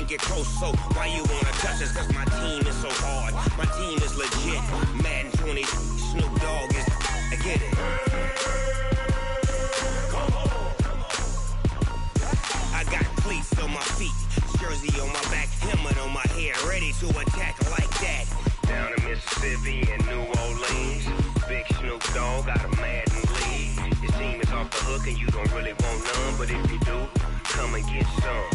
can't get close, so why you wanna touch us? Cause my team is so hard. My team is legit. Madden 20, Snoop Dogg is. I get it. I got cleats on my feet, jersey on my back, helmet on my hair, ready to attack like that. Down in Mississippi and New Orleans, big Snoop Dogg got a Madden league. Your team is off the hook and you don't really want none, but if you do, come and get some.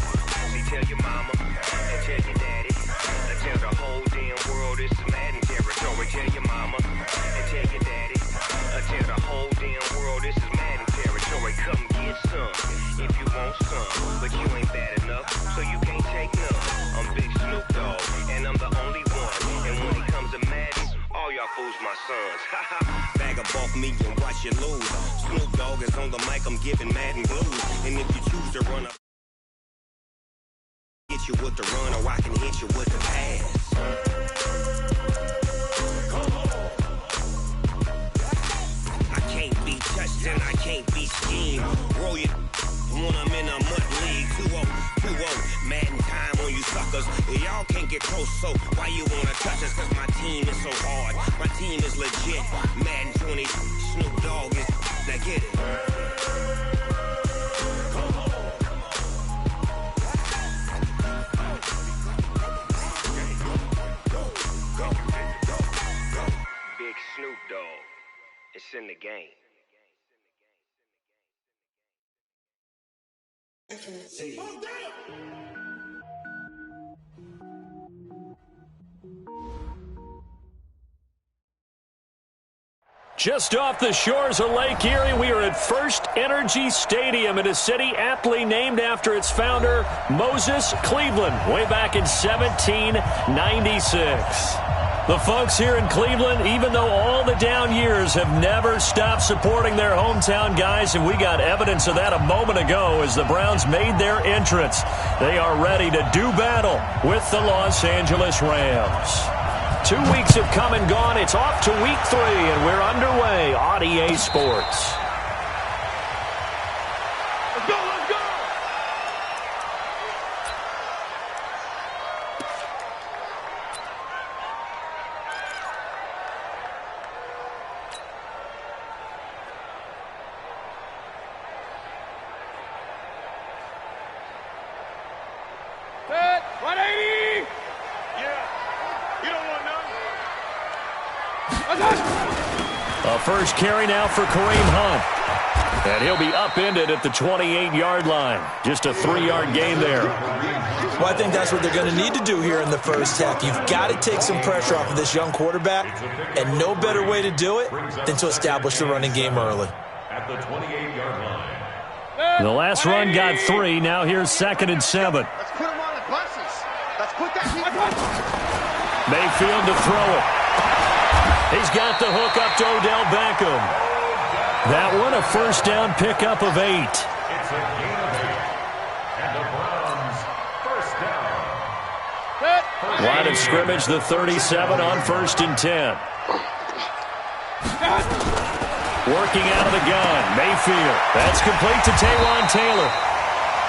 See, tell your mama and tell your daddy, and tell the whole damn world this is Madden territory. Tell your mama and tell your daddy, and tell the whole damn world this is Madden territory. Come get some if you want some, but you ain't bad enough, so you can't take none. I'm Big Snoop Dogg, and I'm the only one. And when it comes to Madden, all y'all fools my sons. Bag a bulk me and watch you lose. Snoop Dogg is on the mic, I'm giving Madden blues. And if you choose to run up, hit you with the run, or I can hit you with the pass. I can't be touched and I can't be schemed. Roll you when I'm in a mud league. 2-0, 2-0, Madden time on you suckers. Y'all can't get close, so why you wanna touch us? Cause my team is so hard. My team is legit. Madden 20, Snoop Dogg is. Now get it. Big Snoop Dogg. It's in the game. Just off the shores of Lake Erie, we are at First Energy Stadium in a city aptly named after its founder, Moses Cleveland, way back in 1796. The folks here in Cleveland, even though all the down years, have never stopped supporting their hometown guys, and we got evidence of that a moment ago as the Browns made their entrance. They are ready to do battle with the Los Angeles Rams. 2 weeks have come and gone. It's off to week 3, and we're underway on EA Sports. Let's go, let's go! Set, 180! Yeah, you don't want none. A first carry now for Kareem Hunt. And he'll be upended at the 28-yard line. Just a 3-yard gain there. Well, I think that's what they're going to need to do here in the first half. You've got to take some pressure off of this young quarterback, and no better way to do it than to establish the running game early. At the 28-yard line. The last run got 3. Now here's 2nd and 7. Let's put him on the buses. Let's put that heat. Mayfield to throw it. He's got the hook up to Odell Beckham. That one a first down pickup of 8. It's a gain of 8. And the Browns, first down. Line of scrimmage, the 37 on 1st and 10. Working out of the gun, Mayfield. That's complete to Taywan Taylor.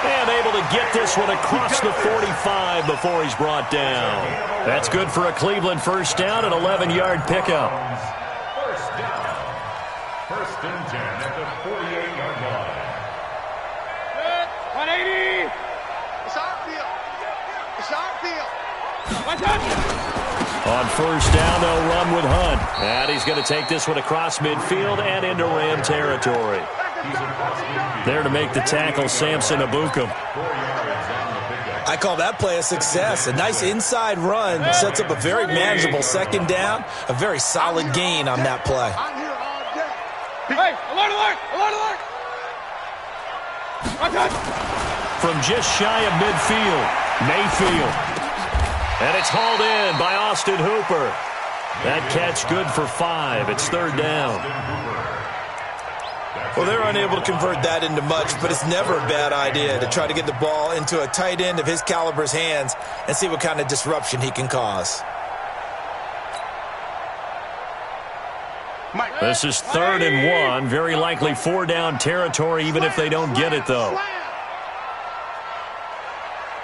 And able to get this one across the 45 before he's brought down. That's good for a Cleveland first down, an 11-yard pickup. First down. 1st and 10 at the 48-yard line. 180! It's our field. It's our field. On first down, they'll run with Hunt. And he's going to take this one across midfield and into Ram territory. There to make the tackle, Samson Ebukam. I call that play a success. A nice inside run sets up a very manageable 2nd down. A very solid gain on that play. I'm here all day. Hey, alert, alert, alert, alert. From just shy of midfield, Mayfield. And it's hauled in by Austin Hooper. That catch good for 5. It's 3rd down. Well, they're unable to convert that into much, but it's never a bad idea to try to get the ball into a tight end of his caliber's hands and see what kind of disruption he can cause. This is 3rd and 1. Very likely 4-down territory, even if they don't get it, though.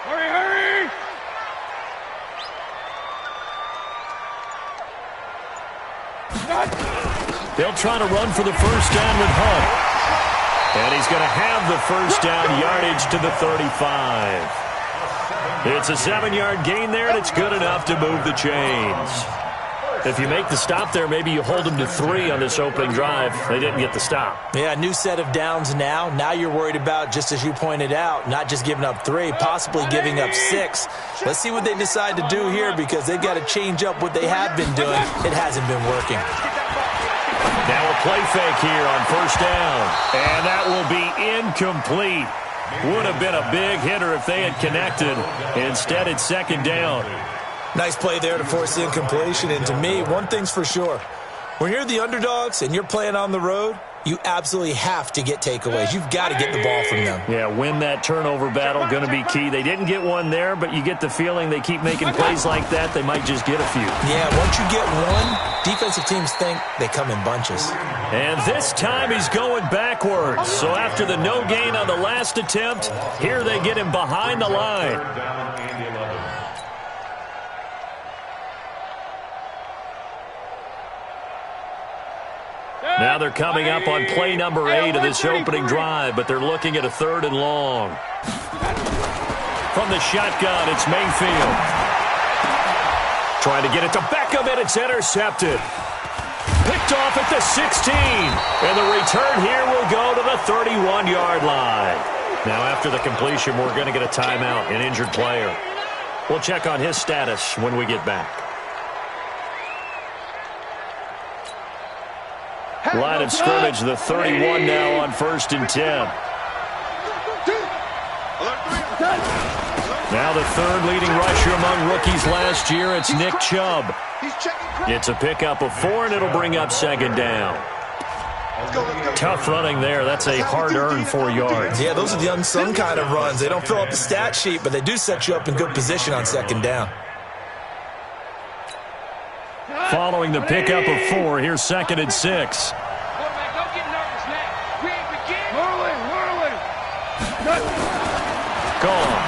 Hurry, hurry! They'll try to run for the first down with Hunt. And he's going to have the first down yardage to the 35. It's a 7-yard gain there, and it's good enough to move the chains. If you make the stop there, maybe you hold them to 3 on this opening drive. They didn't get the stop. Yeah, new set of downs now. Now you're worried about, just as you pointed out, not just giving up 3, possibly giving up 6. Let's see what they decide to do here, because they've got to change up what they have been doing. It hasn't been working. Now a play fake here on first down. And that will be incomplete. Would have been a big hitter if they had connected. Instead, it's second down. Nice play there to force the incompletion. And to me, one thing's for sure. When you're the underdogs and you're playing on the road, you absolutely have to get takeaways. You've got to get the ball from them. Yeah, win that turnover battle, going to be key. They didn't get one there, but you get the feeling they keep making plays like that, they might just get a few. Yeah, once you get one, defensive teams think they come in bunches. And this time he's going backwards. So after the no gain on the last attempt, here they get him behind the line. Now they're coming up on play number 8 of this opening drive, but they're looking at a 3rd and long. From the shotgun, it's Mayfield. Trying to get it to Beckham, and it's intercepted. Picked off at the 16. And the return here will go to the 31-yard line. Now after the completion, we're going to get a timeout, an injured player. We'll check on his status when we get back. Line of scrimmage, the 31 now on 1st and 10. Now the 3rd leading rusher among rookies last year, it's Nick Chubb. It's a pickup of 4, and it'll bring up 2nd down. Tough running there. That's a hard-earned 4 yards. Yeah, those are the unsung kind of runs. They don't fill up the stat sheet, but they do set you up in good position on 2nd down. Following the pickup of 4, here's 2nd and 6. Gone.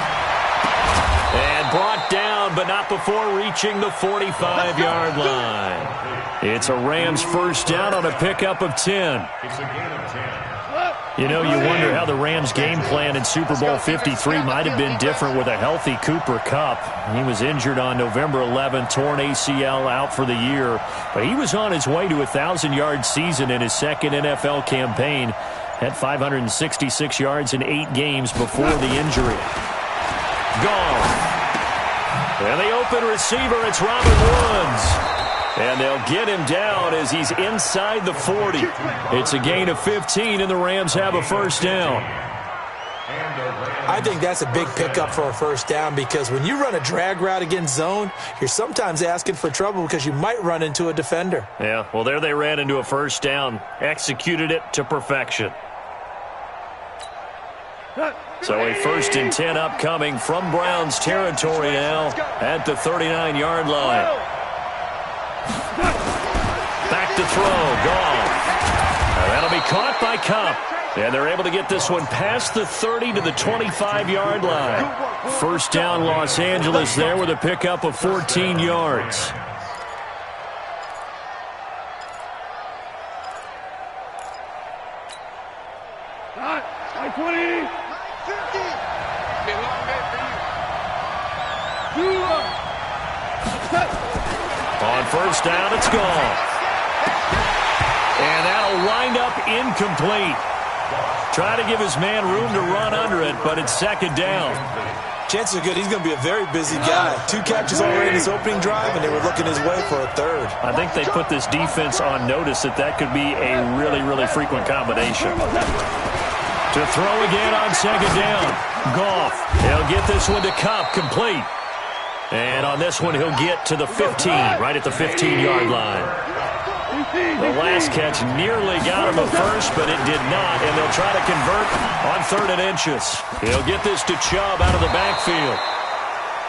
And brought down, but not before reaching the 45-yard line. It's a Rams first down on a pickup of 10. You know, you wonder how the Rams' game plan in Super Bowl 53 might have been different with a healthy Cooper Kupp. He was injured on November 11th, torn ACL, out for the year. But he was on his way to a 1,000-yard season in his 2nd NFL campaign. Had 566 yards in 8 games before the injury. Gone. And the open receiver, it's Robert Woods. And they'll get him down as he's inside the 40. It's a gain of 15, and the Rams have a first down. I think that's a big pickup for a first down, because when you run a drag route against zone, you're sometimes asking for trouble because you might run into a defender. Yeah, well, there they ran into a first down, executed it to perfection. So a 1st and 10 upcoming from Browns territory now at the 39-yard line. Back to throw, gone. That'll be caught by Kupp. And they're able to get this one past the 30 to the 25-yard line. First down, Los Angeles there with a pickup of 14 yards. On first down, it's gone. And that'll wind up incomplete. Try to give his man room to run under it, but it's 2nd down. Chances are good he's going to be a very busy guy. 2 catches already in his opening drive, and they were looking his way for a 3rd. I think they put this defense on notice that could be a really, really frequent combination. To throw again on 2nd down. Goff. He'll get this one to Kupp, complete. And on this one, he'll get to the 15, right at the 15-yard line. The last catch nearly got him a first, but it did not, and they'll try to convert on 3rd and inches. He'll get this to Chubb out of the backfield.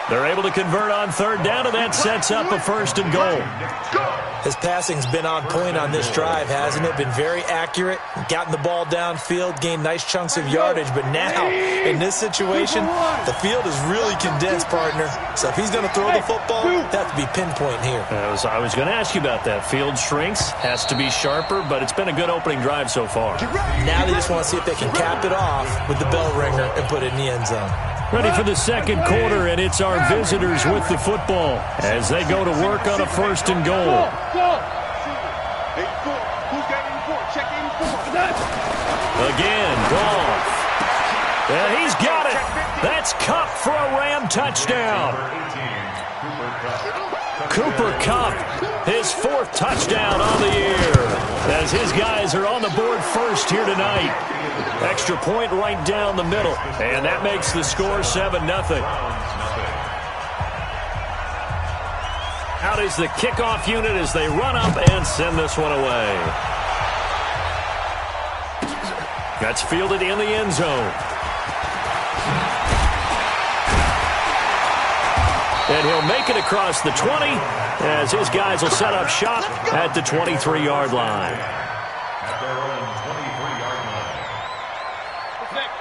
They're able to convert on third down, and that sets up a 1st and goal. His passing's been on point on this drive, hasn't it? Been very accurate, gotten the ball downfield, gained nice chunks of yardage. But now, in this situation, the field is really condensed, partner. So if he's going to throw the football, they have to be pinpoint here. I was going to ask you about that. Field shrinks, has to be sharper, but it's been a good opening drive so far. Now they just want to see if they can cap it off with the bell ringer and put it in the end zone. Ready for the second quarter, and it's our visitors with the football as they go to work on a 1st and goal. 84. Who's got 84? Check 84. Again, Goff. And he's got it. That's Kupp for a Ram touchdown. Cooper Kupp, his 4th touchdown on the year, as his guys are on the board first here tonight. Extra point right down the middle, and that makes the score 7-0. Out is the kickoff unit as they run up and send this one away. That's fielded in the end zone. And he'll make it across the 20 as his guys will set up shop at the 23-yard line.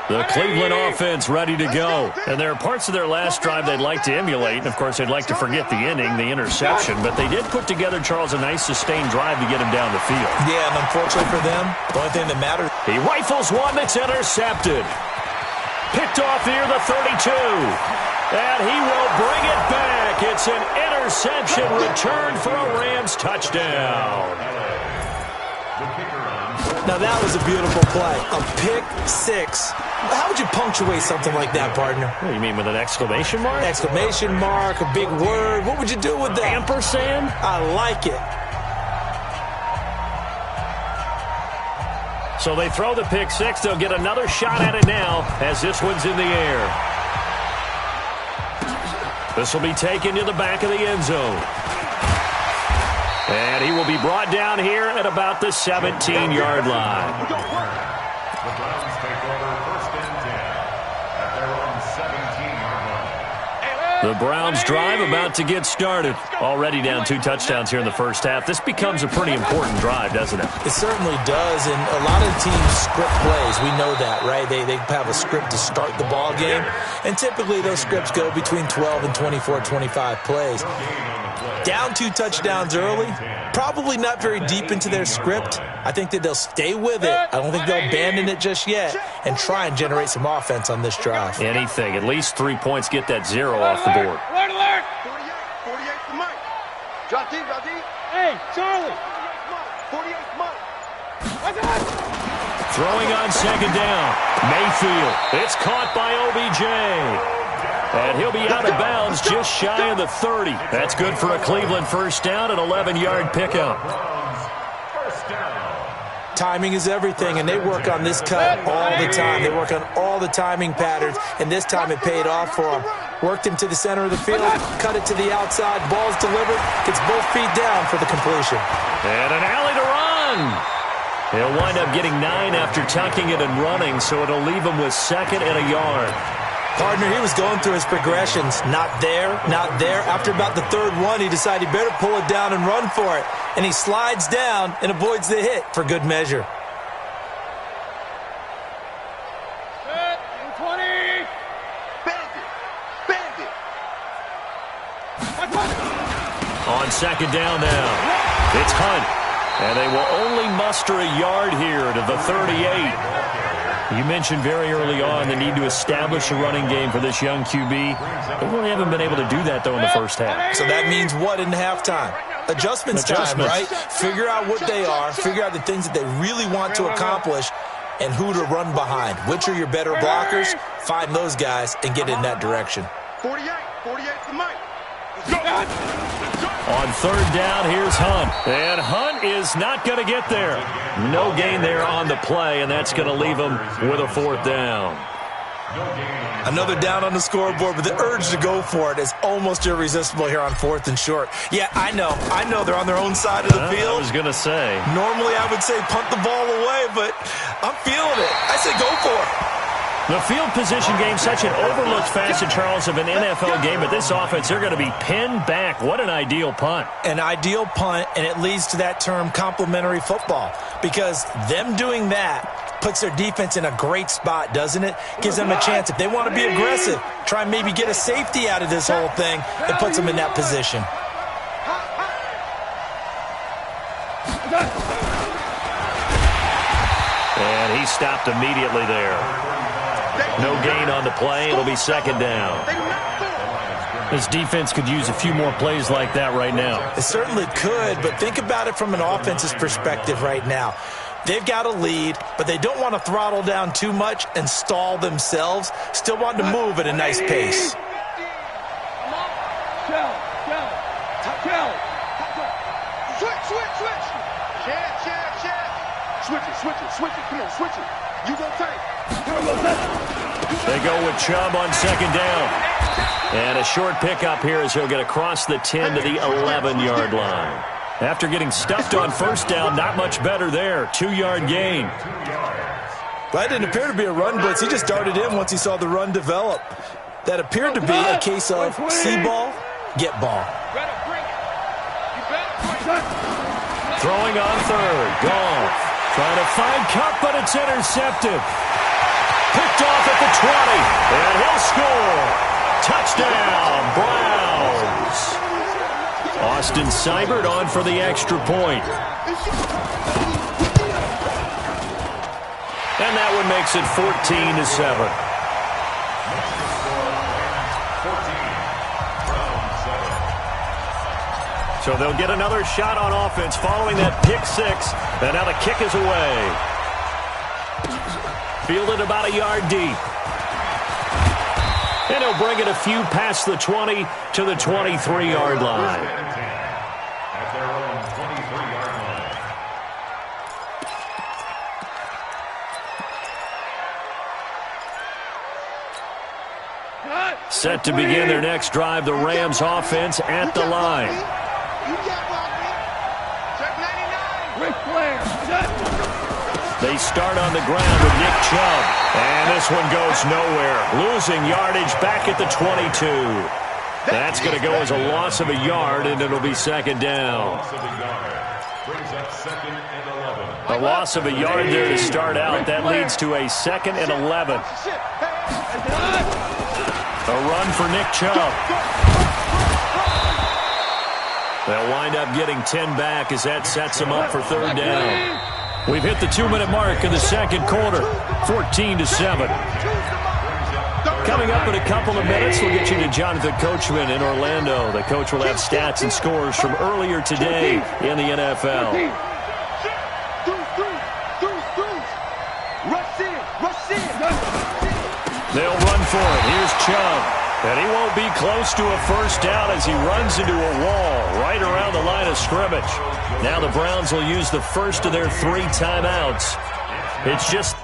The Cleveland offense ready to go. And there are parts of their last drive they'd like to emulate. And, of course, they'd like to forget the inning, the interception. But they did put together, Charles, a nice sustained drive to get him down the field. Yeah, and unfortunately for them, the only thing that matters. He rifles one that's intercepted. Picked off near the 32. And he will bring it back. It's an interception return for a Rams touchdown. Now, that was a beautiful play. A pick 6. How would you punctuate something like that, partner? What do you mean, with an exclamation mark? Exclamation mark, a big word. What would you do with that? Ampersand? I like it. So they throw the pick 6. They'll get another shot at it now as this one's in the air. This will be taken to the back of the end zone. And he will be brought down here at about the 17-yard line. The Browns take over 1st and 10 at their own 17-yard line. The Browns drive about to get started. Already down 2 touchdowns here in the first half. This becomes a pretty important drive, doesn't it? It certainly does, and a lot of teams script plays. We know that, right? They have a script to start the ball game, and typically those scripts go between 12 and 24, 25 plays. Down 2 touchdowns early, probably not very deep into their script. I think that they'll stay with it. I don't think they'll abandon it just yet and try and generate some offense on this drive. Anything. At least 3 points, get that 0 off the board. 48 for Mike. Drop deep. Hey, Charlie. 48 Mike. Throwing on second down. Mayfield. It's caught by OBJ. And he'll be out of bounds just shy of the 30. That's good for a Cleveland 1st down, an 11-yard pickup. Timing is everything, and they work on this cut all the time. They work on all the timing patterns, and this time it paid off for them. Worked him to the center of the field, cut it to the outside, ball's delivered, gets both feet down for the completion. And an alley to run. He'll wind up getting 9 after tucking it and running, so it'll leave him with 2nd and a yard. Partner, he was going through his progressions. Not there, not there. After about the 3rd one, he decided he better pull it down and run for it. And he slides down and avoids the hit for good measure. 20. Bandit. On second down now, it's Hunt. And they will only muster a yard here to the 38. You mentioned very early on the need to establish a running game for this young QB. They really haven't been able to do that, though, in the first half. So that means what in halftime? Adjustments time, right? Figure out what they are, figure out the things that they really want to accomplish, and who to run behind. Which are your better blockers? Find those guys and get in that direction. 48 for Mike. On third down, here's Hunt. And Hunt is not going to get there. No gain there on the play, and that's going to leave him with a 4th down. Another down on the scoreboard, but the urge to go for it is almost irresistible here on 4th and short. Yeah, I know they're on their own side of the field. I was going to say. Normally I would say punt the ball away, but I'm feeling it. I say go for it. The field position game, such an overlooked facet, Charles, of an NFL game. But this offense, they're going to be pinned back. What an ideal punt. An ideal punt, and it leads to that term complementary football. Because them doing that puts their defense in a great spot, doesn't it? Gives them a chance. If they want to be aggressive, try and maybe get a safety out of this whole thing, it puts them in that position. And he stopped immediately there. No gain on the play. It'll be second down. This defense could use a few more plays like that right now. It certainly could, but think about it from an offense's perspective right now. They've got a lead, but they don't want to throttle down too much and stall themselves. Still want to move at a nice pace. Switch it. Come on, switch it. You go take. They go with Chubb on second down. And a short pickup here as he'll get across the 10 to the 11-yard line. After getting stuffed on first down, not much better there. 2-yard gain. That didn't appear to be a run blitz. He just darted in once he saw the run develop. That appeared to be a case of see ball, get ball. Throwing on third. Goff trying to find Cup, but it's intercepted. Picked off at the 20, and he'll score. Touchdown, Browns. Austin Seibert on for the extra point. And that one makes it 14-7. So they'll get another shot on offense following that pick six. And now the kick is away. Fielded about a yard deep. And he'll bring it a few past the 20 to the 23-yard line. At their own 23-yard line. Set to begin their next drive, the Rams offense at the line. You got blocked me. Check 99. Ric Flair. They start on the ground with Nick Chubb. And this one goes nowhere. Losing yardage back at the 22. That's going to go as a loss of a yard, and it'll be second down. Loss of a yard. Brings up second and 11. A loss of a yard there to start out. That leads to a second and 11. A run for Nick Chubb. They'll wind up getting 10 back as that sets them up for third down. We've hit the 2-minute mark of the second quarter, 14-7. Coming up in a couple of minutes, we'll get you to Jonathan Coachman in Orlando. The coach will have stats and scores from earlier today in the NFL. They'll run for it. Here's Chubb. And he won't be close to a first down as he runs into a wall right around the line of scrimmage. Now the Browns will use the first of their 3 timeouts. It's just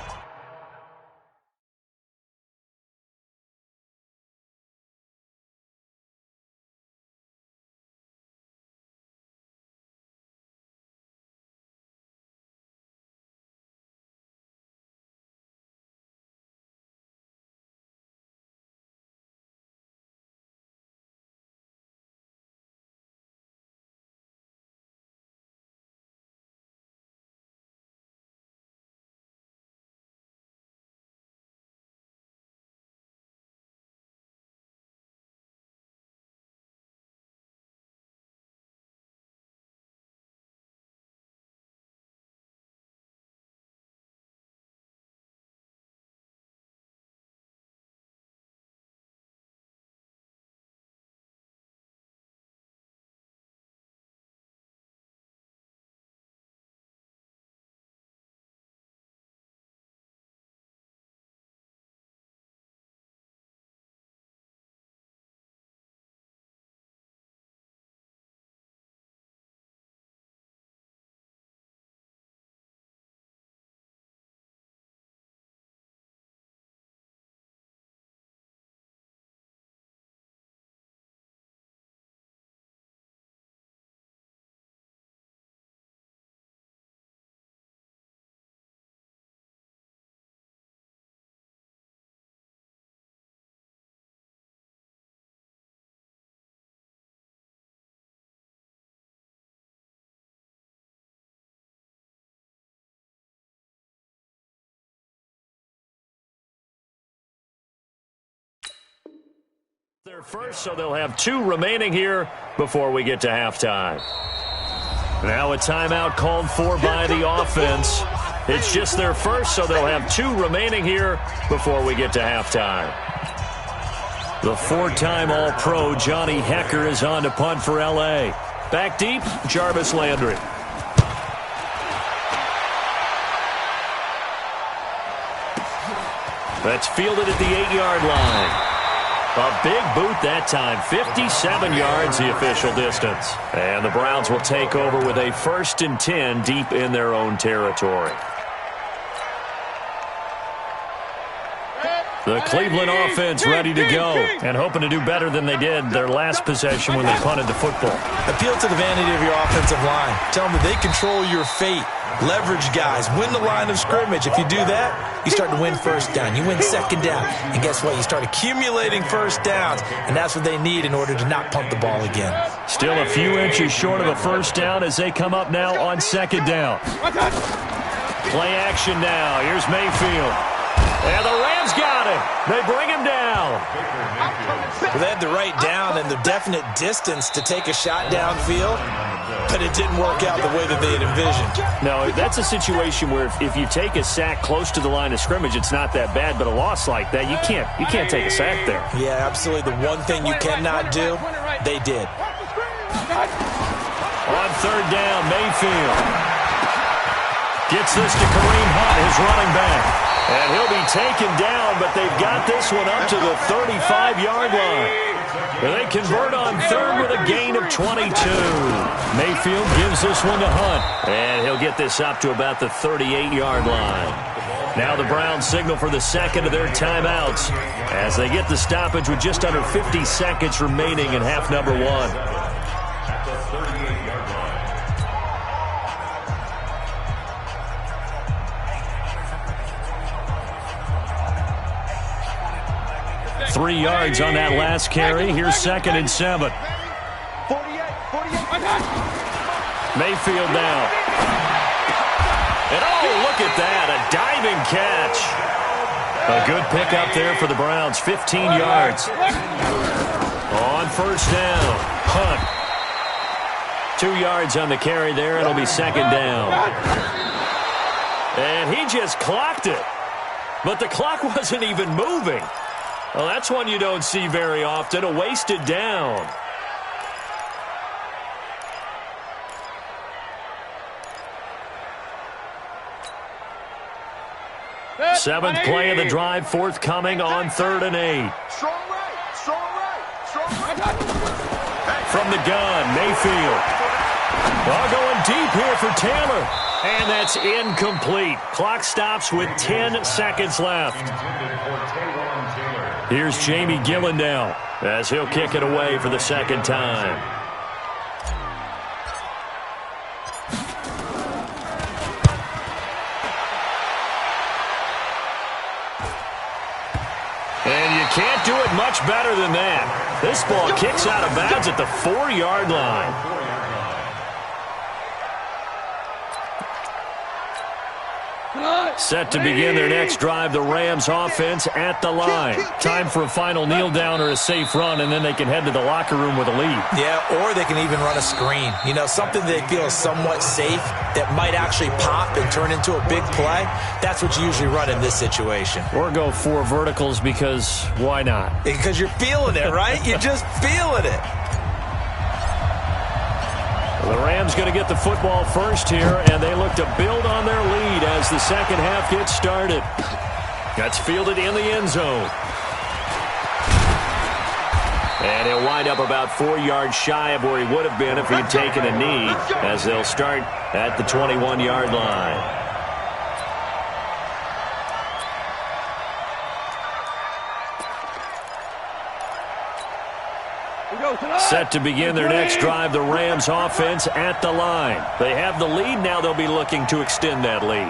Their first, so they'll have 2 remaining here before we get to halftime. Now a timeout called for by the offense. It's just their first, so they'll have 2 remaining here before we get to halftime. The 4-time All-Pro Johnny Hecker is on to punt for L.A. Back deep, Jarvis Landry. That's fielded at the 8-yard line. A big boot that time, 57 yards the official distance. And the Browns will take over with a 1st and 10 deep in their own territory. The Cleveland offense ready to go and hoping to do better than they did their last possession when they punted the football. Appeal to the vanity of your offensive line. Tell them that they control your fate. Leverage guys. Win the line of scrimmage. If you do that, you start to win 1st down. You win 2nd down. And guess what? You start accumulating 1st downs. And that's what they need in order to not punt the ball again. Still a few inches short of a 1st down as they come up now on 2nd down. Play action now. Here's Mayfield. And the Rams got him. They bring him down. Well, they had the right down and the definite distance to take a shot downfield, but it didn't work out the way that they had envisioned. No, that's a situation where if you take a sack close to the line of scrimmage, it's not that bad, but a loss like that, you can't take a sack there. Yeah, absolutely. The one thing you cannot do, they did. On 3rd down, Mayfield gets this to Kareem Hunt, his running back. And he'll be taken down, but they've got this one up to the 35-yard line. And they convert on 3rd with a gain of 22. Mayfield gives this one to Hunt. And he'll get this up to about the 38-yard line. Now the Browns signal for the 2nd of their timeouts as they get the stoppage with just under 50 seconds remaining in half number 1. 3 yards on that last carry. Here's 2nd and 7. Mayfield now. And oh, look at that, a diving catch. A good pickup there for the Browns, 15 yards. On 1st down, Hunt. 2 yards on the carry there. It'll be 2nd down. And he just clocked it. But the clock wasn't even moving. Well, that's one you don't see very often, a wasted down. Seventh play of the drive, forthcoming on 3rd and 8. From the gun, Mayfield. Well, going deep here for Taylor. And that's incomplete. Clock stops with 10 seconds left. Here's Jamie Gillendow as he'll kick it away for the 2nd time. And you can't do it much better than that. This ball kicks out of bounds at the 4-yard line. Set to begin their next drive, the Rams offense at the line. Time for a final kneel down or a safe run, and then they can head to the locker room with a lead. Yeah, or they can even run a screen. You know, something they feel is somewhat safe that might actually pop and turn into a big play. That's what you usually run in this situation. Or go 4 verticals because why not? Because you're feeling it, right? You're just feeling it. The Rams going to get the football first here, and they look to build on their lead as the 2nd half gets started. That's fielded in the end zone. And he'll wind up about 4 yards shy of where he would have been if he'd taken a knee, as they'll start at the 21-yard line. Set to begin their next drive, the Rams offense at the line. They have the lead. Now they'll be looking to extend that lead.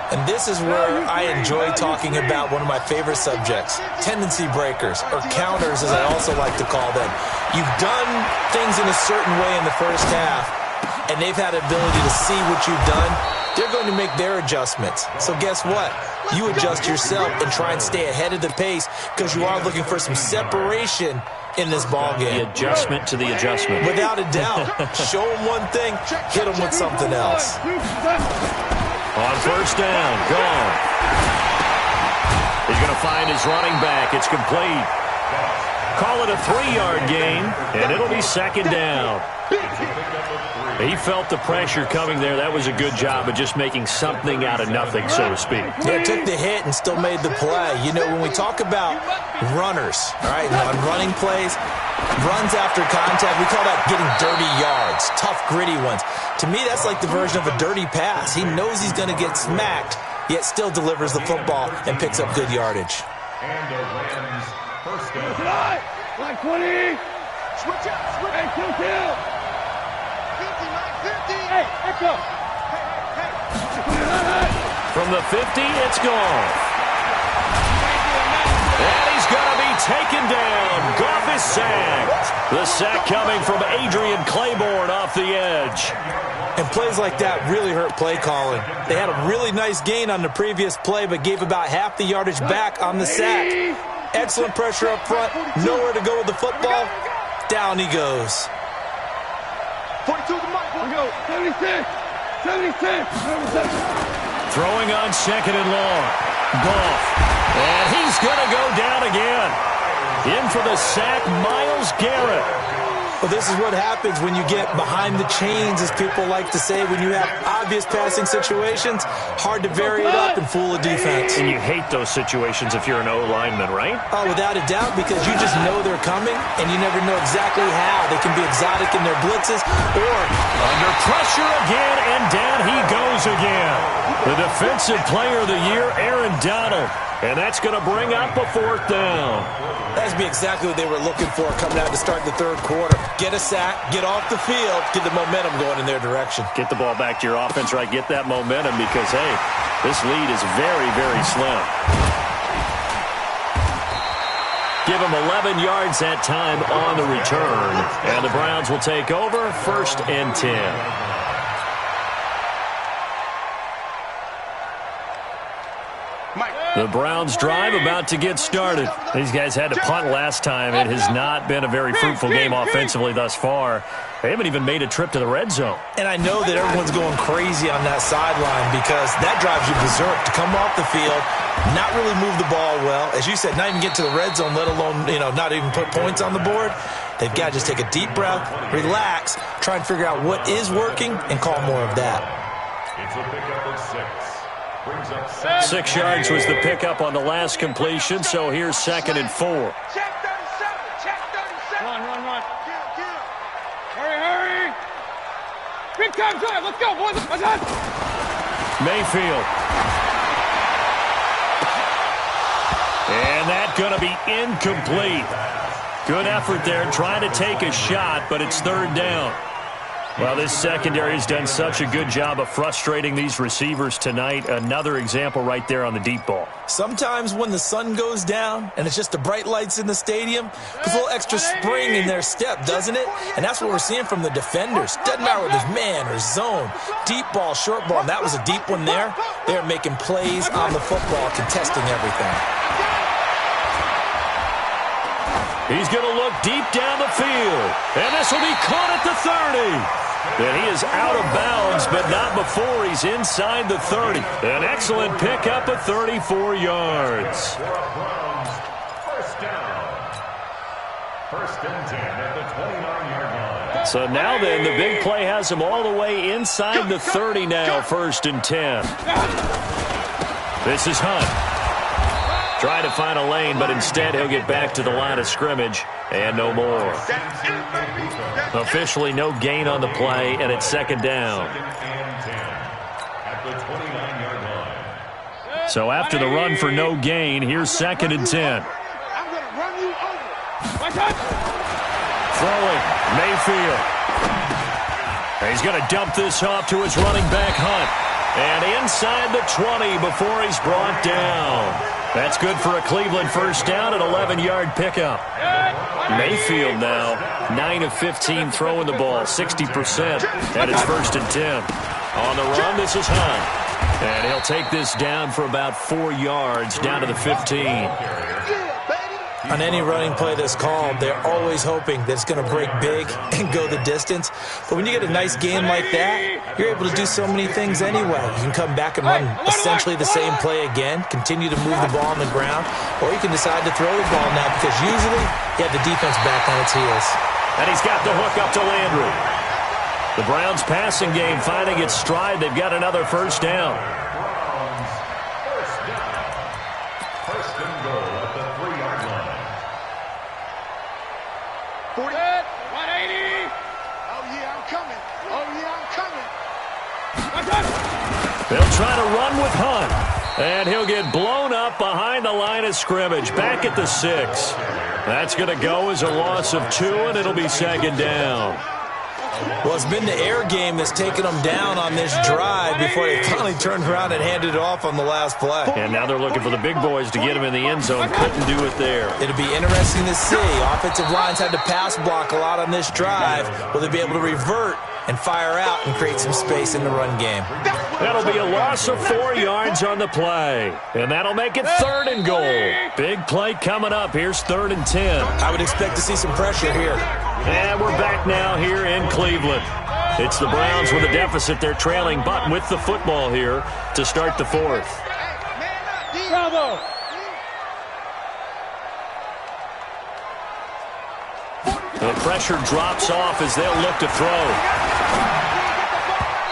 And this is where I enjoy talking about one of my favorite subjects, tendency breakers, or counters as I also like to call them. You've done things in a certain way in the first half, and they've had the ability to see what you've done. They're going to make their adjustments. So guess what? You adjust yourself and try and stay ahead of the pace because you are looking for some separation in this ballgame. The adjustment to the adjustment. Without a doubt. Show them one thing, hit them with something else. On first down, gone. He's going to find his running back. It's complete. Call it a 3-yard gain, and it'll be second down. He felt the pressure coming there. That was a good job of just making something out of nothing, so to speak. Yeah, took the hit and still made the play. You know, when we talk about runners, all right, on running plays, runs after contact, we call that getting dirty yards, tough, gritty ones. To me, that's like the version of a dirty pass. He knows he's going to get smacked, yet still delivers the football and picks up good yardage. And the Rams first down. Like 20. Switch out. Switch. Hey, kill. 50, Mike, 50. Hey, echo. Hey. From the 50, it's gone. And he's going to be taken down. Goff is sacked. The sack coming from Adrian Claiborne off the edge. And plays like that really hurt play calling. They had a really nice gain on the previous play, but gave about half the yardage back on the sack. Excellent pressure up front. Nowhere to go with the football. Down he goes. 42 to Mike. We go. 76. Throwing on second and long. Goff. And he's going to go down again. In for the sack, Myles Garrett. Well, this is what happens when you get behind the chains, as people like to say. When you have obvious passing situations, hard to vary it up and fool a defense. And you hate those situations if you're an O-lineman, right? Oh, without a doubt, because you just know they're coming, and you never know exactly how. They can be exotic in their blitzes, or under pressure again, and down he goes again. The Defensive Player of the Year, Aaron Donald. And that's going to bring up a 4th down. That's be exactly what they were looking for coming out to start the third quarter. Get a sack, get off the field, get the momentum going in their direction. Get the ball back to your offense, right? Get that momentum because, hey, this lead is very, very slim. Give them 11 yards that time on the return. And the Browns will take over 1st and 10. The Browns drive about to get started. These guys had to punt last time. It has not been a very fruitful game offensively thus far. They haven't even made a trip to the red zone. And I know that everyone's going crazy on that sideline because that drives you berserk to come off the field, not really move the ball well. As you said, not even get to the red zone, let alone, not even put points on the board. They've got to just take a deep breath, relax, try and figure out what is working, and call more of that. It's a pickup of 6. 6 yards was the pickup on the last completion, so here's 2nd and 4. Check 37. Run. Hurry. Big time drive. Let's go, boys. Mayfield. And that's going to be incomplete. Good effort there, trying to take a shot, but it's 3rd down. Well, this secondary has done such a good job of frustrating these receivers tonight. Another example right there on the deep ball. Sometimes when the sun goes down and it's just the bright lights in the stadium, there's a little extra spring in their step, doesn't it? And that's what we're seeing from the defenders. Doesn't matter whether it's man or zone, deep ball, short ball, and that was a deep one there. They're making plays on the football, contesting everything. He's going to look deep down the field, and this will be caught at the 30. And he is out of bounds, but not before he's inside the 30. An excellent pickup of 34 yards. First down. 1st and 10 at the 29-yard line. So now then, the big play has him all the way inside the 30 now, 1st and 10. This is Hunt. Trying to find a lane, but instead he'll get back to the line of scrimmage and no more. Officially no gain on the play, and it's 2nd down. So after the run for no gain, here's 2nd and 10. I'm going to run you over. Throwing, Mayfield. And he's going to dump this off to his running back, Hunt. And inside the 20 before he's brought down. That's good for a Cleveland first down, an 11-yard pickup. Mayfield now, 9 of 15 throwing the ball, 60%. And it's 1st and 10. On the run, this is Hunt. And he'll take this down for about 4 yards, down to the 15. On any running play that's called, they're always hoping that it's going to break big and go the distance. But when you get a nice game like that, you're able to do so many things anyway. You can come back and run essentially the same play again, continue to move the ball on the ground, or you can decide to throw the ball now because usually you have the defense back on its heels. And he's got the hook up to Landry. The Browns passing game finding its stride. They've got another first down. First and goal at the 3-yard line. 40, 180. Oh, yeah, I'm coming. Oh, yeah, I'm coming. They'll try to run with Hunt. And he'll get blown up behind the line of scrimmage. Back at the 6. That's going to go as a loss of 2, and it'll be second down. Well, it's been the air game that's taken them down on this drive before they finally turned around and handed it off on the last play. And now they're looking for the big boys to get them in the end zone. Couldn't do it there. It'll be interesting to see. Offensive lines had to pass block a lot on this drive. Will they be able to revert and fire out and create some space in the run game? That'll be a loss of 4 yards on the play. And that'll make it 3rd and goal. Big play coming up. Here's 3rd and 10. I would expect to see some pressure here. And we're back now here in Cleveland. It's the Browns with a deficit. They're trailing, but with the football here to start the 4th. Bravo. The pressure drops off as they'll look to throw.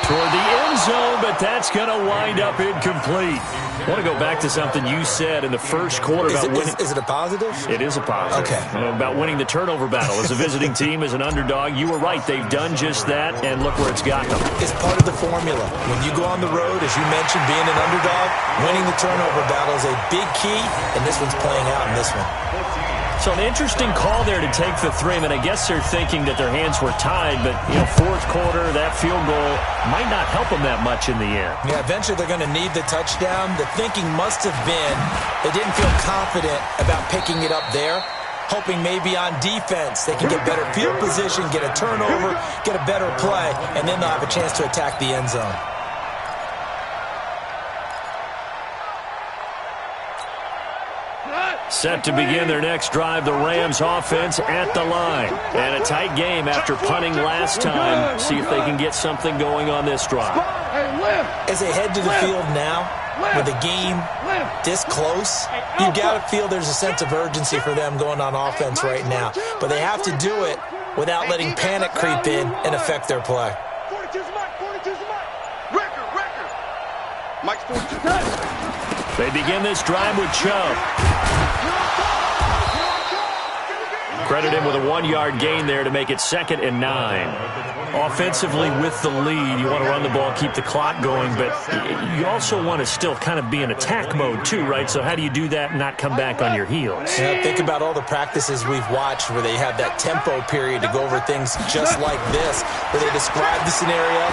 Toward the end zone, but that's going to wind up incomplete. I want to go back to something you said in the first quarter about winning. Is it a positive? It is a positive. Okay. About winning the turnover battle. As a visiting team, as an underdog, you were right. They've done just that, and look where it's got them. It's part of the formula. When you go on the road, as you mentioned, being an underdog, winning the turnover battle is a big key, and this one's playing out in this one. So an interesting call there to take the 3. I mean, I guess they're thinking that their hands were tied, but, you know, 4th quarter, that field goal might not help them that much in the end. Yeah, eventually they're going to need the touchdown. The thinking must have been they didn't feel confident about picking it up there, hoping maybe on defense they can get better field position, get a turnover, get a better play, and then they'll have a chance to attack the end zone. Set to begin their next drive, the Rams offense at the line. And a tight game after punting last time. See if they can get something going on this drive. As they head to the field now, with the game this close, you got to feel there's a sense of urgency for them going on offense right now. But they have to do it without letting panic creep in and affect their play. 42's Mike. 42's Mike. Record. Mike's 42. They begin this drive with Chubb. Credit him with a 1-yard gain there to make it 2nd and 9. Offensively with the lead, you want to run the ball, keep the clock going, but you also want to still kind of be in attack mode too, right? So how do you do that and not come back on your heels? Yeah, think about all the practices we've watched where they have that tempo period to go over things just like this, where they describe the scenario,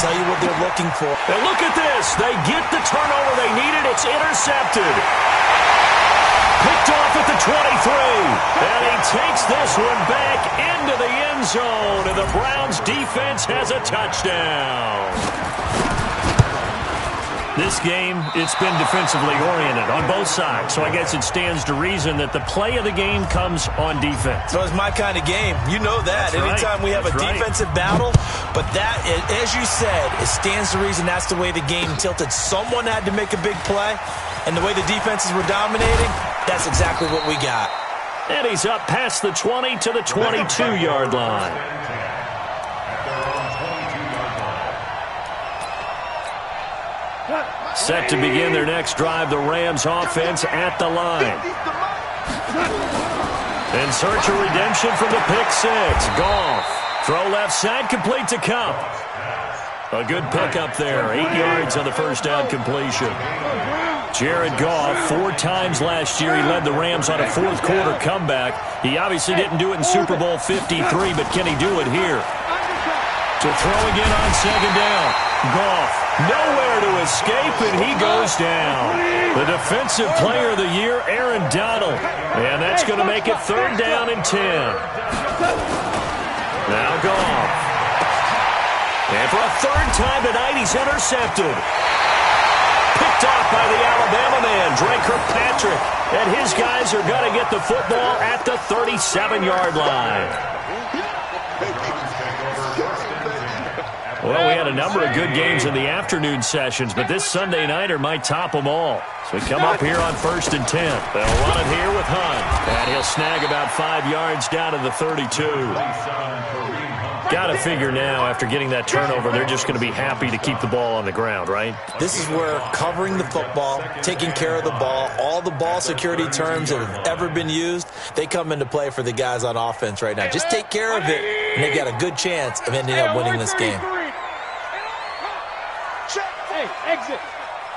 tell you what they're looking for. And look at this. They get the turnover they needed. It's intercepted. Picked off at the 23. And he takes this one back into the end zone. And the Browns defense has a touchdown. This game, it's been defensively oriented on both sides. So I guess it stands to reason that the play of the game comes on defense. So it's my kind of game. You know that. That's Anytime right. we have That's a defensive battle, but that, as you said, it stands to reason that's the way the game tilted. Someone had to make a big play, and the way the defenses were dominating, that's exactly what we got. And he's up past the 20 to the 22-yard line. Set to begin their next drive, the Rams offense at the line. In search of redemption from the pick 6. Goff. Throw left side, complete to Cup. A good pickup there. 8 yards on the first down completion. Jared Goff, 4 times last year he led the Rams on a 4th quarter comeback. He obviously didn't do it in Super Bowl 53, but can he do it here? To throw again on 2nd down. Goff, nowhere to escape, and he goes down. The defensive player of the year, Aaron Donald. And that's going to make it 3rd down and 10. Now Goff. And for a 3rd time tonight, he's intercepted. Picked Picked off by the Alabama man, Drake Kirkpatrick. And his guys are going to get the football at the 37-yard line. Well, we had a number of good games in the afternoon sessions, but this Sunday nighter might top them all. So we come up here on 1st and 10. They'll run it here with Hunt. And he'll snag about 5 yards down to the 32. Got to figure now, after getting that turnover, they're just going to be happy to keep the ball on the ground, right? This is where covering the football, taking care of the ball, all the ball security terms that have ever been used, they come into play for the guys on offense right now. Just take care of it, and they've got a good chance of ending up winning this game. Hey, exit.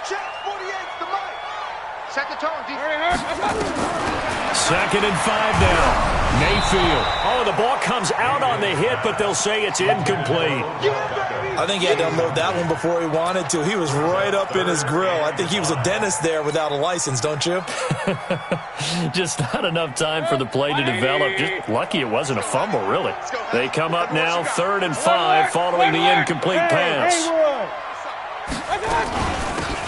Check 48's the mic. Set the tone, defense. 2nd and 5 now. Mayfield. Oh, the ball comes out on the hit, but they'll say it's incomplete. I think he had to unload that one before he wanted to. He was right up in his grill. I think he was a dentist there without a license, don't you? Just not enough time for the play to develop. Just lucky it wasn't a fumble, really. They come up now 3rd and 5 following the incomplete pass.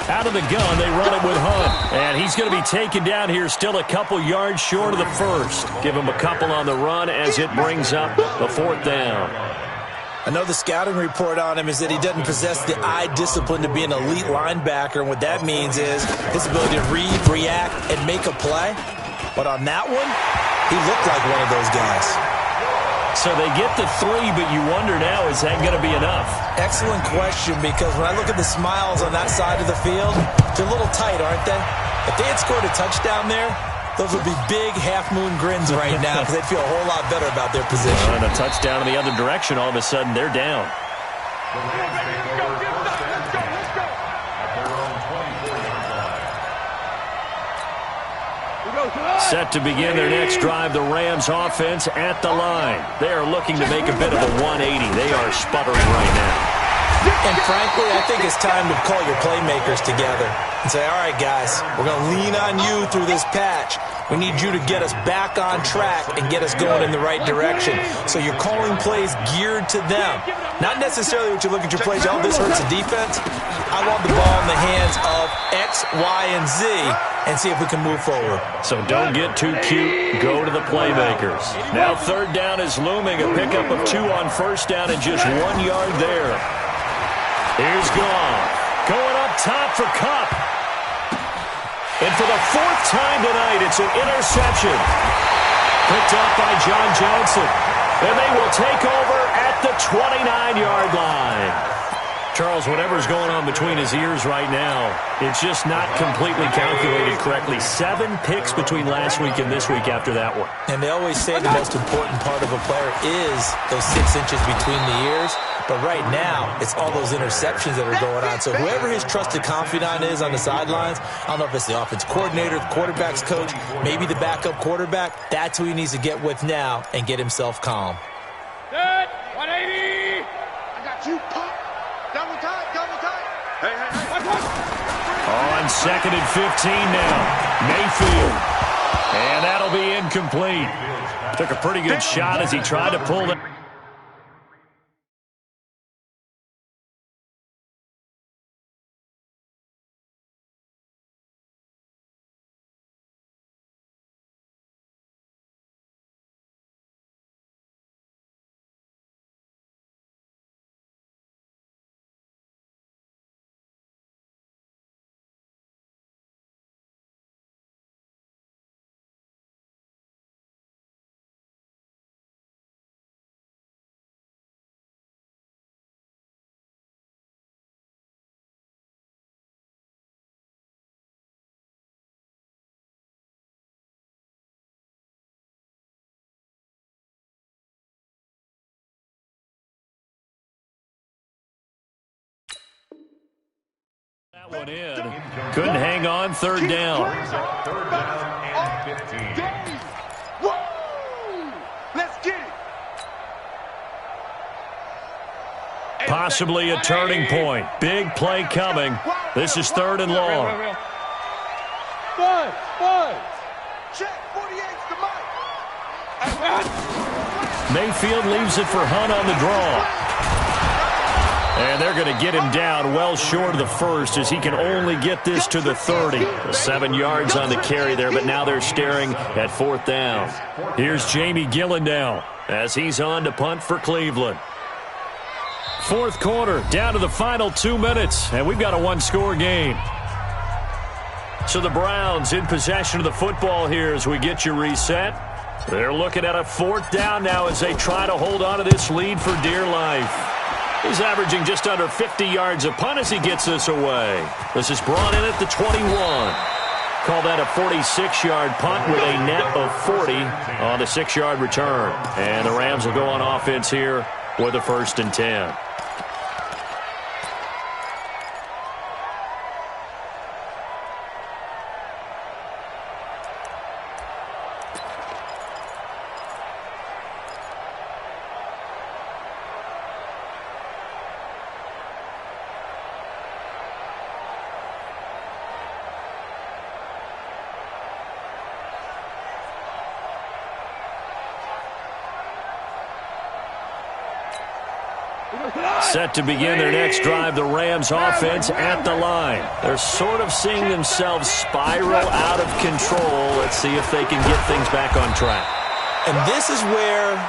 Out of the gun, they run it with Hunt. And he's going to be taken down here still a couple yards short of the first. Give him a couple on the run as it brings up the 4th down. I know the scouting report on him is that he doesn't possess the eye discipline to be an elite linebacker. And what that means is his ability to read, react, and make a play. But on that one, he looked like one of those guys. So they get the 3, but you wonder now, is that going to be enough? Excellent question, because when I look at the smiles on that side of the field, they're a little tight, aren't they? If they had scored a touchdown there, those would be big half-moon grins right now because they'd feel a whole lot better about their position. And a touchdown in the other direction, all of a sudden they're down. Set to begin their next drive, the Rams offense at the line. They are looking to make a bit of a 180. They are sputtering right now. And frankly, I think it's time to call your playmakers together and say, all right, guys, we're going to lean on you through this patch. We need you to get us back on track and get us going in the right direction. So you're calling plays geared to them. Not necessarily what you look at your plays, oh, this hurts the defense. I want the ball in the hands of X, Y, and Z and see if we can move forward. So don't get too cute. Go to the playmakers. Now 3rd down is looming. A pickup of 2 on 1st down and just 1 yard there. Here's Goff. Going up top for Kupp. And for the 4th time tonight, it's an interception. Picked up by John Johnson. And they will take over at the 29-yard line. Charles, whatever's going on between his ears right now, it's just not completely calculated correctly. 7 picks between last week and this week after that one. And they always say the most important part of a player is those 6 inches between the ears. But right now, it's all those interceptions that are going on. So whoever his trusted confidant is on the sidelines, I don't know if it's the offense coordinator, the quarterback's coach, maybe the backup quarterback, that's who he needs to get with now and get himself calm. Good. 180. I got you, Pop. Double tight, double tight. Hey. On 2nd and 15 now. Mayfield. And that'll be incomplete. Took a pretty good shot as he tried to pull it. That one in. Couldn't hang on. 3rd down. 3rd down and 15. Woo! Let's get it. Possibly a turning point. Big play coming. This is 3rd and long. Buzz. Check 48's the mic. Mayfield leaves it for Hunt on the draw. And they're going to get him down well short of the first as he can only get this to the 30. 7 yards on the carry there, but now they're staring at 4th down. Here's Jamie Gillen now as he's on to punt for Cleveland. 4th quarter, down to the final 2 minutes, and we've got a 1-score game. So the Browns in possession of the football here as we get you reset. They're looking at a 4th down now as they try to hold on to this lead for dear life. He's averaging just under 50 yards a punt as he gets this away. This is brought in at the 21. Call that a 46-yard punt with a net of 40 on the 6-yard return. And the Rams will go on offense here with a 1st and 10. Set to begin their next drive, the Rams offense at the line. They're sort of seeing themselves spiral out of control. Let's see if they can get things back on track. And this is where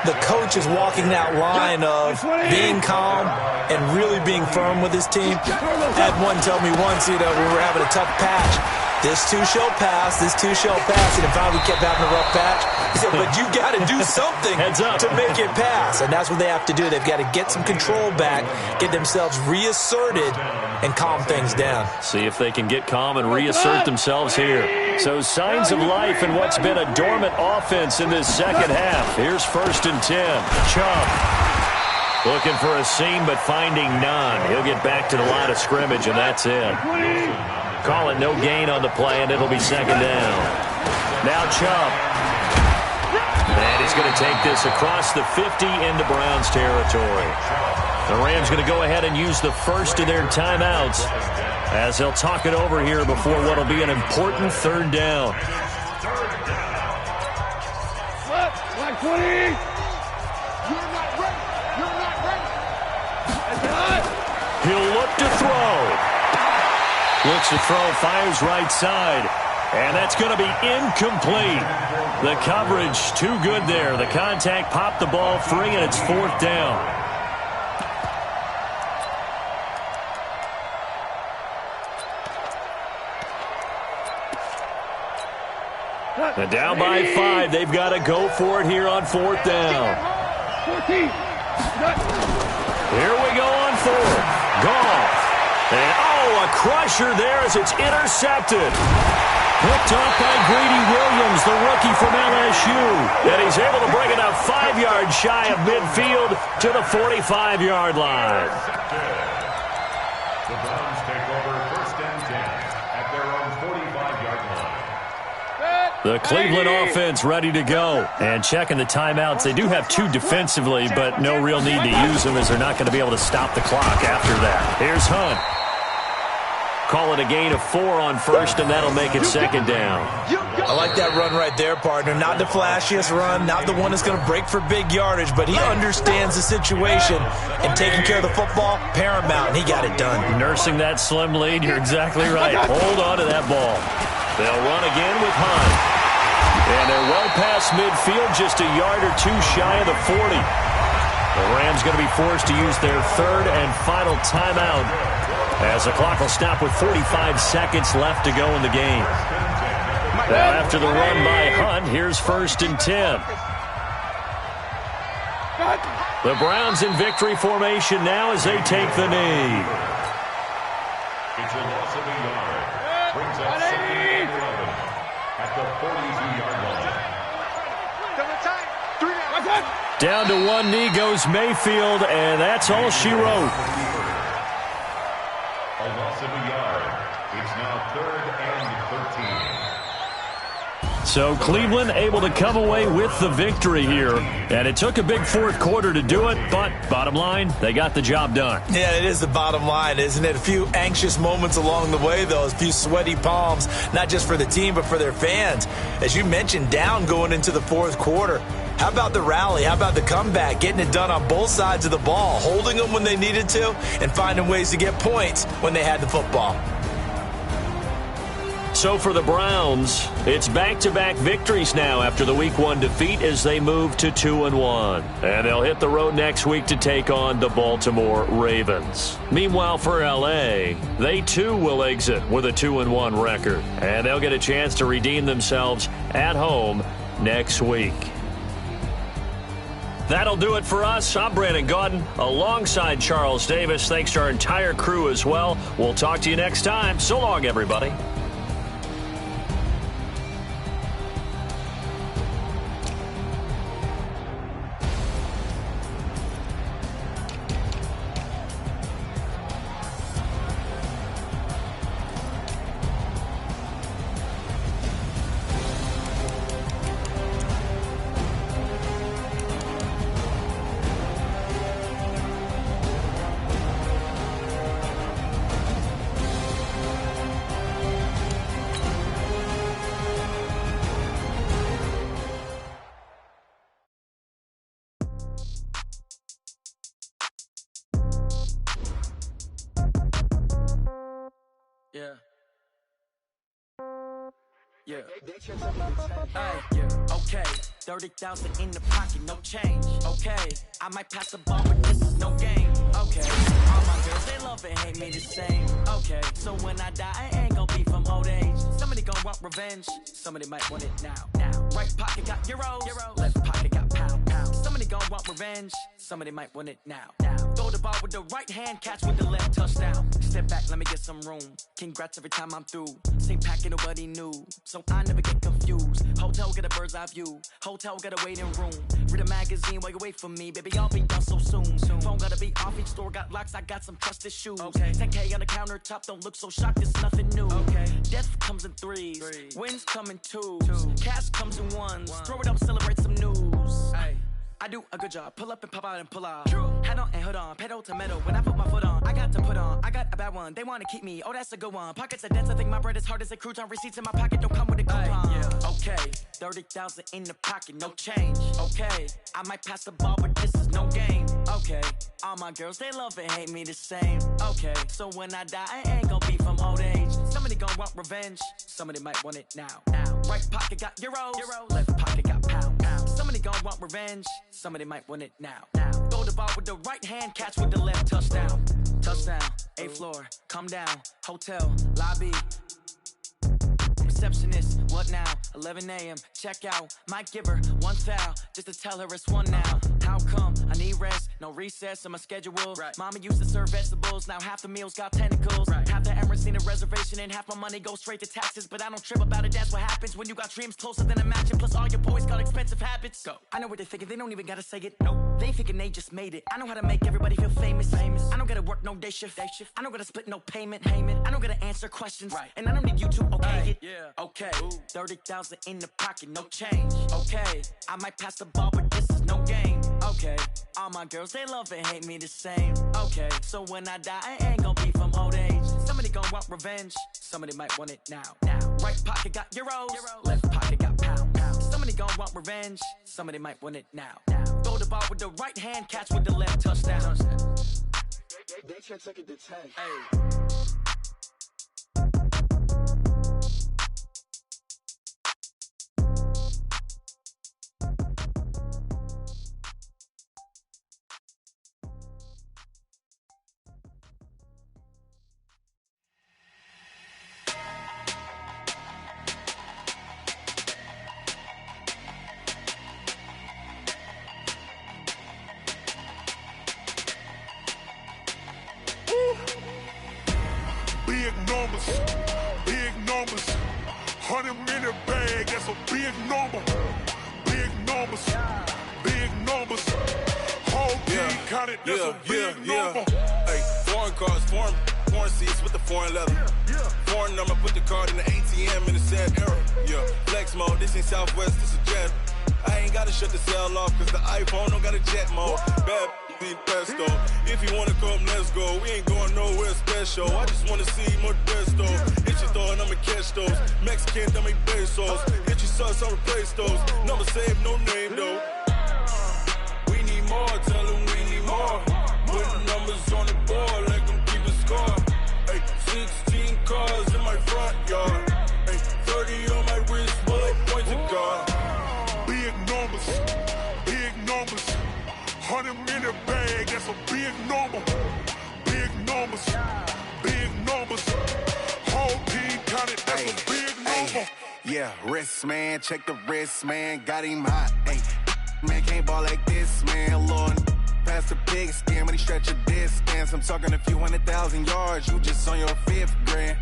the coach is walking that line of being calm and really being firm with his team. I had one tell me once, we were having a tough patch. This too shall pass, this too shall pass. And if we kept having a rough patch, he said, but you got to do something to make it pass. And that's what they have to do. They've got to get some control back, get themselves reasserted, and calm things down. See if they can get calm and reassert themselves here. So signs of life in what's been a dormant offense in this second half. Here's 1st and 10. Chubb looking for a seam, but finding none. He'll get back to the line of scrimmage, and that's it. Call it no gain on the play, and it'll be 2nd down. Now Chubb. And he's going to take this across the 50 into Browns territory. The Rams going to go ahead and use the first of their timeouts as they'll talk it over here before what will be an important 3rd down. Black 20. You're not ready. You're not ready. He'll look to throw. Looks to throw, fires right side. And that's going to be incomplete. The coverage too good there. The contact popped the ball free, and it's 4th down. And down by 5. They've got to go for it here on 4th down. 14. Here we go on 4th. Goff. And, a crusher there as it's intercepted. Picked off by Greedy Williams, the rookie from LSU. And he's able to bring it up 5 yards shy of midfield to the 45-yard line. The Browns take over 1st and 10 at their own 45-yard line. The Cleveland offense ready to go. And checking the timeouts. They do have 2 defensively, but no real need to use them as they're not going to be able to stop the clock after that. Here's Hunt. Call it a gain of 4 on 1st, and that'll make it 2nd down. I like that run right there, partner. Not the flashiest run, not the one that's going to break for big yardage, but he understands the situation, and taking care of the football, paramount, and he got it done. Nursing that slim lead, you're exactly right. Hold on to that ball. They'll run again with Hunt. And they're well past midfield, just a yard or 2 shy of the 40. The Rams going to be forced to use their 3rd and final timeout, as the clock will stop with 45 seconds left to go in the game. Now after the run by Hunt, here's 1st and 10. The Browns in victory formation now as they take the knee. It's a loss of a yard. Brings up 2nd and 11 at the 42-yard line. Down to one knee goes Mayfield, and that's all she wrote. A loss of a yard. It's now 3rd and 13. So Cleveland able to come away with the victory here. And it took a big 4th quarter to do it, but bottom line, they got the job done. Yeah, it is the bottom line, isn't it? A few anxious moments along the way, though. A few sweaty palms, not just for the team, but for their fans. As you mentioned, down going into the 4th quarter. How about the rally? How about the comeback? Getting it done on both sides of the ball, holding them when they needed to, and finding ways to get points when they had the football. So for the Browns, it's back-to-back victories now after the Week 1 defeat as they move to 2-1. And they'll hit the road next week to take on the Baltimore Ravens. Meanwhile, for L.A., they too will exit with a 2-1 record. And they'll get a chance to redeem themselves at home next week. That'll do it for us. I'm Brandon Gaudin alongside Charles Davis. Thanks to our entire crew as well. We'll talk to you next time. So long, everybody. Okay, 30,000 in the pocket, no change. Okay, I might pass the ball, but this is no game. Okay, all my girls, they love and hate me the same. Okay, so when I die, I ain't gon' be from old age. Somebody gon' want revenge, somebody might want it now. Right pocket got euros, left pocket got pound. Somebody gon' want revenge, somebody might want it now. Throw the ball with the right hand, catch with the left, touchdown. Step back, let me get some room. Congrats every time I'm through. Same packet, nobody knew, so I never get confused. Hotel get a bird's eye view, hotel got a waiting room. Read a magazine while you wait for me, baby, I'll be done so soon. Phone gotta be off, each store got locks, I got some trusted shoes. 10K on the countertop, don't look so shocked, it's nothing new. Death comes in threes, wins come in twos, cash comes in ones. Throw it up, celebrate some news. I do a good job, pull up and pop out and pull out. Head on and hood on, pedal to metal. When I put my foot on, I got to put on. I got a bad one, they wanna keep me, oh that's a good one. Pockets are dense, I think my bread is hard as a crouton. Receipts in my pocket don't come with a coupon. Okay, 30,000 in the pocket, no change. Okay, I might pass the ball, but this is no game. Okay, all my girls, they love and hate me the same. Okay, so when I die, I ain't gon' be from old age. Somebody gon' want revenge, somebody might want it now. Right pocket got euros, left pocket got pound. Somebody gon' want revenge, somebody might want it now. Throw the ball with the right hand, catch with the left, touchdown. Touchdown, 8th floor, come down, hotel, lobby. Receptionist, what now? 11 a.m., check out. Might give her one foul, just to tell her it's one now. How come? I need rest, no recess in my schedule. Mama used to serve vegetables, now half the meals got tentacles. Half the Emirates need a reservation and half my money goes straight to taxes. But I don't trip about it, that's what happens when you got dreams closer than a mansion. Plus all your boys got expensive habits. Go. I know what they're thinking, they don't even gotta say it. Nope. They thinking they just made it. I know how to make everybody feel famous. I don't gotta work no day shift. I don't gotta split no payment. I don't gotta answer questions. And I don't need you to okay it. Okay, 30,000 in the pocket, no change. Okay, I might pass the ball, but this is no game. Okay, all my girls, they love and hate me the same. Okay, so when I die, I ain't gon' be from old age. Somebody gon' want revenge, somebody might want it now. Right pocket got euros, left pocket got pound. Somebody gon' want revenge, somebody might want it now. Throw the ball with the right hand, catch with the left, touchdown. They can't take it to 10. Big numbers, 100 minute bag, that's a big number. Big numbers, whole team counted, that's a big number. Hey, foreign cars, foreign seats with the foreign leather. Foreign number, put the card in the ATM in the sad era. Flex mode, this ain't Southwest, this a jet. I ain't gotta shut the cell off, cause the iPhone don't got a jet mode. Bad pesto. If you wanna come, let's go. We ain't going nowhere special. I just wanna see Modesto. Hit your throw and I'ma catch those. Mexican, dummy pesos. Hit your sauce, I'll replace those. Number saved, no name though. 100 in the bag, that's a big number. Big numbers, big numbers. Whole team counted, that's a big number. Yeah, wrist, man, check the wrist, man, got him hot. Ay, man, can't ball like this, man, Lord. Past the big skin, but he stretch a distance. I'm talking a few 100,000 yards, you just on your 5th grand.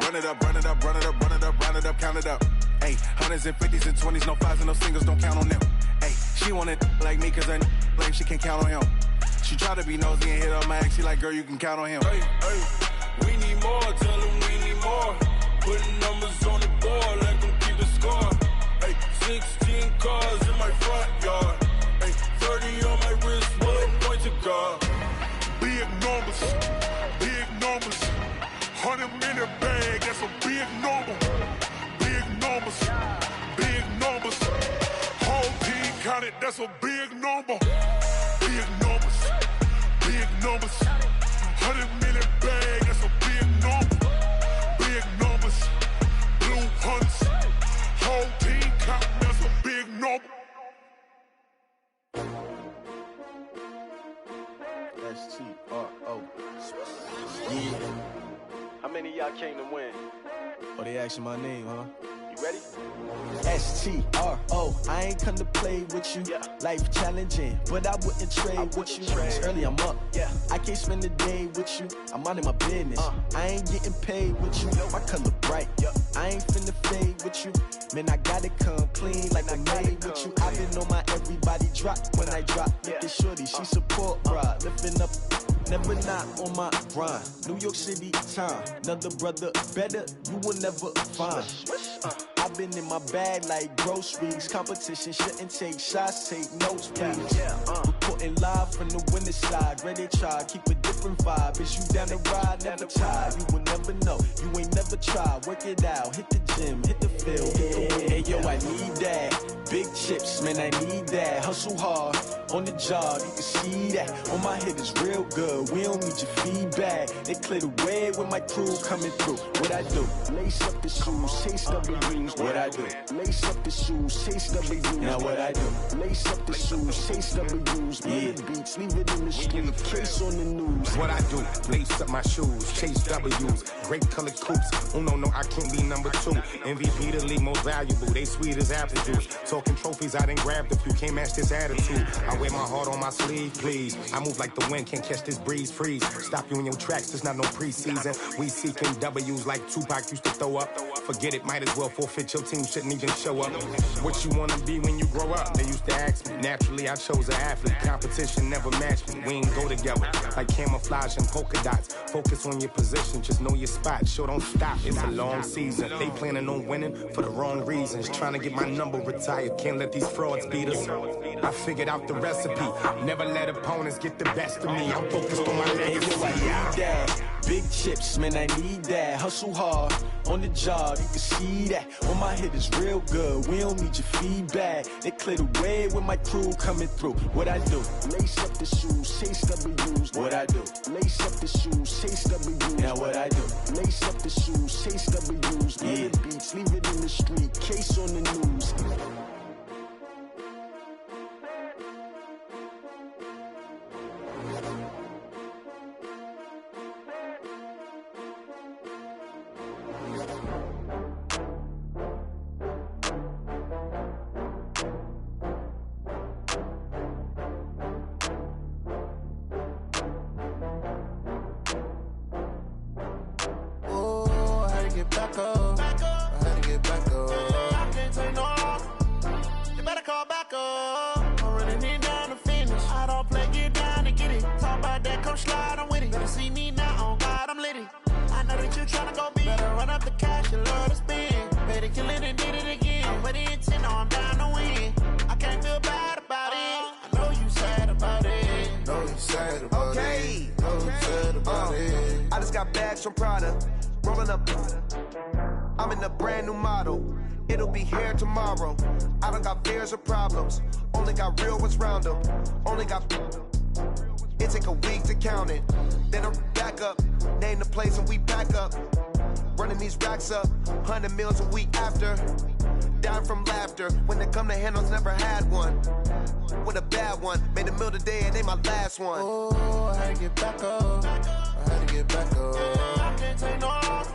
Run it up, run it up, run it up, run it up, run it up, count it up. Ay, 100s and 50s and 20s, no 5s and no singles, don't count on them. Ay, she want it like me, cause her like she can't count on him. She try to be nosy and hit up my ex, she like, girl, you can count on him. Hey, hey, we need more, tell them we need more. Putting numbers on the board, let them keep the score. Hey, 16 cars in my front yard. Hey, 30 on my wrist, one point to guard. Big numbers, big numbers. 100 in the bag, that's a big number. Big numbers, big numbers. Whole team counted, that's a big number. Big numbers, big numbers. 100 in the bag, that's a big number. Big numbers, blue hunts. Whole team counting, that's a big number. S-T-R-O. Yeah. How many of y'all came to win? Oh, they asking my name, huh? You ready? S-T-R-O. I ain't come to play with you. Yeah. Life challenging, but I wouldn't trade with you. It's early, I'm up. Yeah. I can't spend the day with you. I'm minding my business. I ain't getting paid with you. My color bright. I ain't finna fade with you. Man, I gotta come clean like I made with you. I've been on my everybody drop when I drop. Look at shorty, she support ride. Lifting up, never not on my grind. New York City time. Another brother better, you will never find. I've been in my bag like groceries. Competition shouldn't take shots, take notes, please. Reporting live from the winning side. Ready to try, keep a different vibe. Is you down the ride, never tired. You will never know, you ain't never tried. Work it out, hit the gym, hit the field, hit the wind. Hey yo, I need that. Big chips, man, I need that. Hustle hard, on the job, you can see that. On my head is real good, we don't need your feedback. They clear the way when my crew coming through. What I do? Lace up the shoes, chase W's. What I do? Lace up the shoes, chase W's. Now what I do? Lace up the shoes, chase W's. Yeah. Beats, leave it in the street, case on the news. What I do? Lace up my shoes, chase W's. Great colored coops. Oh no, I can't be number 2. MVP the league most valuable. They sweet as apple juice. Talking trophies, I done grabbed a few. Can't match this attitude. I wear my heart on my sleeve, please. I move like the wind, can't catch this breeze. Freeze. Stop you in your tracks, there's not no preseason. We seeking W's like Tupac used to throw up. Forget it, might as well forfeit. Your team shouldn't even show up. What you wanna be when you grow up? They used to ask me. Naturally, I chose an athlete. Competition never matched me. We ain't go together like camouflage and polka dots. Focus on your position, just know your spot. Sure, don't stop. It's a long season. They planning on winning for the wrong reasons. Trying to get my number retired. Can't let these frauds beat us. I figured out the recipe. Never let opponents get the best of me. I'm focused on my legacy. I need that. Big chips, man, I need that. Hustle hard, on the job, you can see that. On my head is real good, we don't need your feedback. They clear the way when my crew coming through. What I do? Lace up the shoes, chase W's. What I do? Lace up the shoes, chase W's. Now what I do? Lace up the shoes, chase W's. Yeah. Beats, leave it in the street, case on the news. From Prada, rolling up. I'm in a brand new model. It'll be here tomorrow. I don't got fears or problems. Only got real ones round them. Only got. It take a week to count it. Then I back up. Name the place and we back up. Running these racks up. 100 meals a week after. Down from laughter. When they come to handles, never had one. with a bad one. Made a meal today and they my last one. Oh, I had to get back up. I had to get back up. I can't take no loss.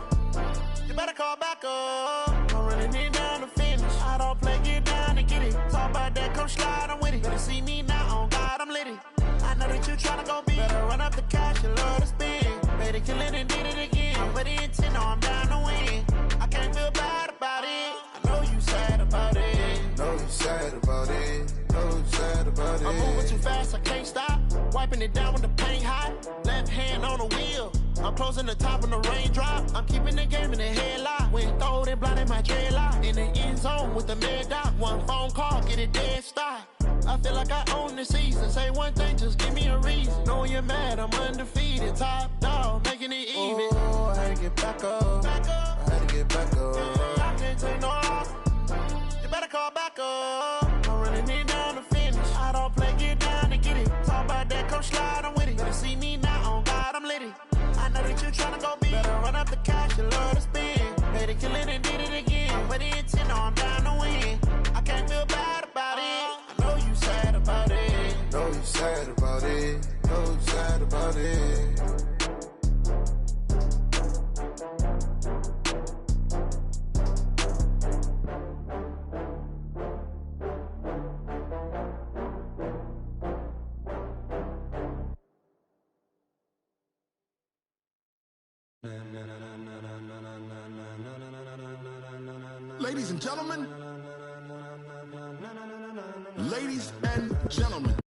You better call back up. I'm running it down to finish. I don't play, get down and get it. Talk about that, come slide, I'm with it. Better see me now, on God, I'm litty. I know that you tryna go big. Better run up the cash, you love to spin. Better kill it and did it again. I'm with the intent, no, I'm down to win. I can't feel bad about it. I know you sad about it. Know you sad about it. Know you sad about it. I'm moving too fast, I can't stop. Wiping it down with the paint hot. Left hand on the wheel. I'm closing the top when the raindrop. I'm keeping the game in the headlock. When throwed and blinded my dreadlock. In the end zone with the mad dot. One phone call, get it dead stop. I feel like I own the season. Say one thing, just give me a reason. Knowing you're mad, I'm undefeated. Top dog, making it even. Oh, I had to get back up. I had to get back up. I can't take no loss. You better call back up. I'm running it down to finish. I don't play, get down to get it. Talk about that, come slide, I'm with it. Better see me now, on God, I'm litty. I know that you tryna go big. Better run up the cash, you love to spin. Better kill it and did it again. With the intent, no, I'm down to win. I can't feel bad about it. I know you sad about it. Know you sad about it. Know you sad about it. Ladies and gentlemen. Ladies and gentlemen.